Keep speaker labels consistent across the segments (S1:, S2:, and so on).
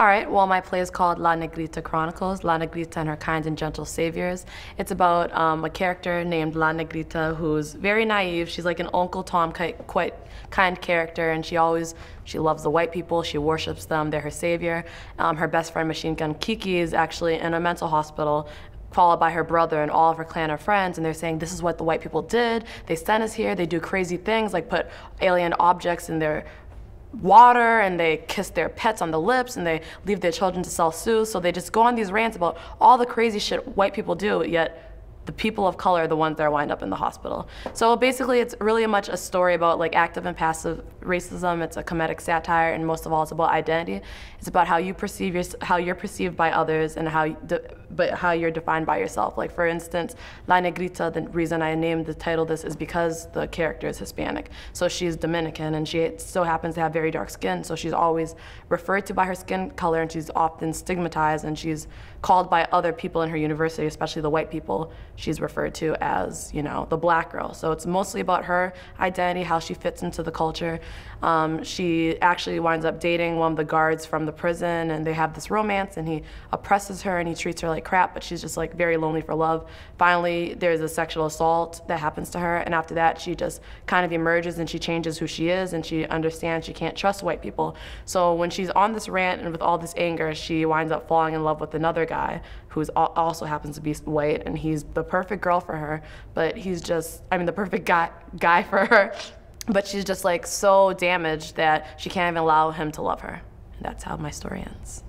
S1: All right, well, my play is called La Negrita Chronicles, La Negrita and Her Kind and Gentle Saviors. It's about a character named La Negrita who's very naive. She's like an Uncle Tom quite kind character, and she loves the white people, she worships them, they're her savior. Her best friend, Machine Gun Kiki, is actually in a mental hospital, followed by her brother and all of her clan of friends, and they're saying, this is what the white people did. They sent us here, they do crazy things like put alien objects in their water, and they kiss their pets on the lips, and they leave their children to self-soothe. So they just go on these rants about all the crazy shit white people do, yet the people of color are the ones that wind up in the hospital. So basically it's really much a story about like active and passive racism. It's a comedic satire, and most of all it's about identity. It's about how you perceive how you're perceived by others, and how you're defined by yourself. Like for instance, La Negrita, the reason I named the title this is because the character is Hispanic. So she's Dominican, and she so happens to have very dark skin, so she's always referred to by her skin color, and she's often stigmatized, and she's called by other people in her university, especially the white people, she's referred to as, you know, the black girl. So it's mostly about her identity, how she fits into the culture. She actually winds up dating one of the guards from the prison, and they have this romance, and he oppresses her and he treats her like crap, but she's just like very lonely for love. Finally, there's a sexual assault that happens to her, and after that she just kind of emerges and she changes who she is, and she understands she can't trust white people. So when she's on this rant and with all this anger, she winds up falling in love with another guy who also happens to be white, and he's the perfect girl for her, but he's just, I mean, the perfect guy for her, but she's just like so damaged that she can't even allow him to love her. And that's how my story ends.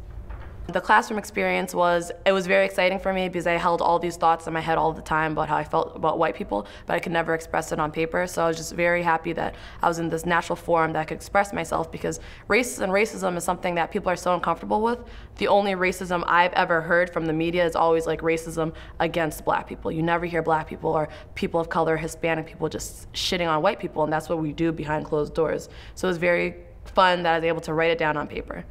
S1: The classroom experience was very exciting for me because I held all these thoughts in my head all the time about how I felt about white people, but I could never express it on paper. So I was just very happy that I was in this natural forum that I could express myself, because racism is something that people are so uncomfortable with. The only racism I've ever heard from the media is always like racism against black people. You never hear black people or people of color, Hispanic people just shitting on white people, and that's what we do behind closed doors. So it was very fun that I was able to write it down on paper.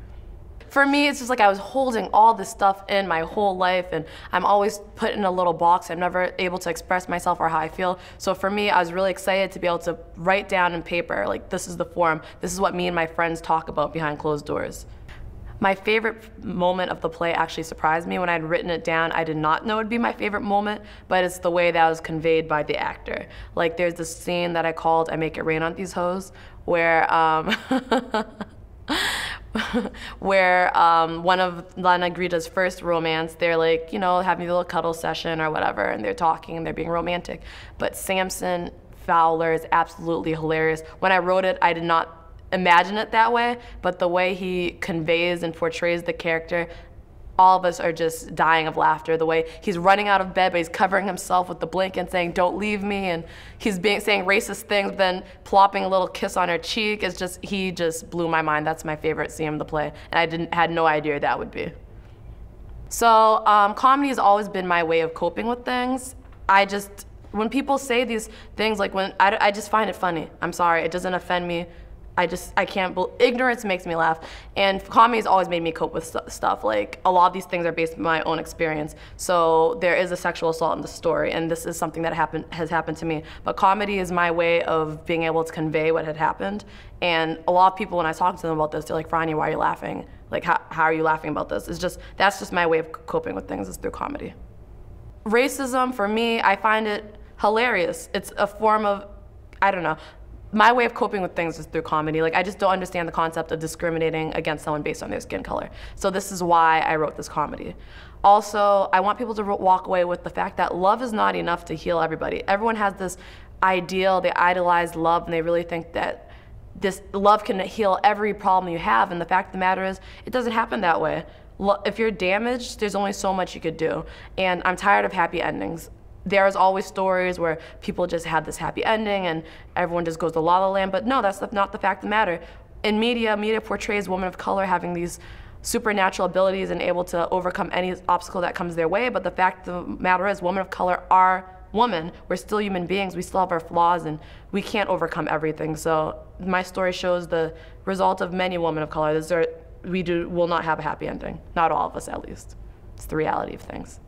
S1: For me, it's just like I was holding all this stuff in my whole life, and I'm always put in a little box. I'm never able to express myself or how I feel. So for me, I was really excited to be able to write down in paper, like, this is the forum. This is what me and my friends talk about behind closed doors. My favorite moment of the play actually surprised me. When I'd written it down, I did not know it would be my favorite moment, but it's the way that was conveyed by the actor. Like, there's this scene that I called I Make It Rain on These Hoes, where where one of La Negrita's first romance, they're like, you know, having a little cuddle session or whatever, and they're talking and they're being romantic. But Samson Fowler is absolutely hilarious. When I wrote it, I did not imagine it that way, but the way he conveys and portrays the character, all of us are just dying of laughter. The way he's running out of bed, but he's covering himself with the blanket and saying, "Don't leave me," and he's saying racist things, but then plopping a little kiss on her cheek. It's just, he just blew my mind. That's my favorite scene of the play, and I had no idea that would be. So comedy has always been my way of coping with things. When people say these things, like I just find it funny. I'm sorry, it doesn't offend me. I can't, ignorance makes me laugh. And comedy has always made me cope with stuff. Like, a lot of these things are based on my own experience. So there is a sexual assault in the story, and this is something that has happened to me. But comedy is my way of being able to convey what had happened. And a lot of people, when I talk to them about this, they're like, "Frania, why are you laughing? Like, how are you laughing about this?" That's just my way of coping with things, is through comedy. Racism, for me, I find it hilarious. It's a form of, I don't know, my way of coping with things is through comedy. Like, I just don't understand the concept of discriminating against someone based on their skin color. So this is why I wrote this comedy. Also, I want people to walk away with the fact that love is not enough to heal everybody. Everyone has this ideal, they idolize love, and they really think that this love can heal every problem you have, and the fact of the matter is, it doesn't happen that way. If you're damaged, there's only so much you could do, and I'm tired of happy endings. There's always stories where people just had this happy ending and everyone just goes to La La Land, but no, that's not the fact of the matter. In media portrays women of color having these supernatural abilities and able to overcome any obstacle that comes their way, but the fact of the matter is, women of color are women. We're still human beings, we still have our flaws, and we can't overcome everything. So my story shows the result of many women of color. We will not have a happy ending, not all of us at least. It's the reality of things.